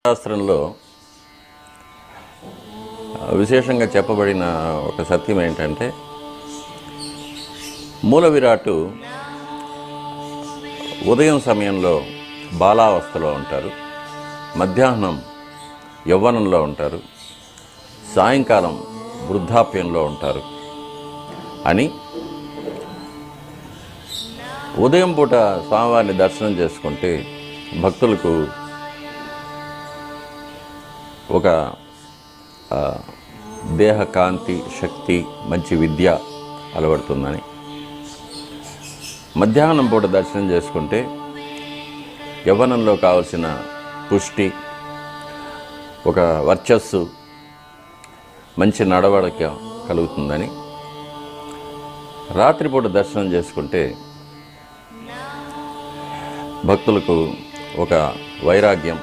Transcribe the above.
శాస్త్రంలో విశేషంగా చెప్పబడిన ఒక సత్యం ఏంటంటే, మూల విరాట్టు ఉదయం సమయంలో బాలావస్థలో ఉంటారు, మధ్యాహ్నం యవ్వనంలో ఉంటారు, సాయంకాలం వృద్ధాప్యంలో ఉంటారు అని, ఉదయం పూట స్వామివారిని దర్శనం చేసుకుంటే భక్తులకు ఒక దేహ కాంతి, శక్తి, మంచి విద్య అలవడుతుందని, మధ్యాహ్నం పూట దర్శనం చేసుకుంటే యవ్వనంలో కావలసిన పుష్టి, ఒక వర్చస్సు, మంచి నడవడిక కలుగుతుందని, రాత్రిపూట దర్శనం చేసుకుంటే భక్తులకు ఒక వైరాగ్యం,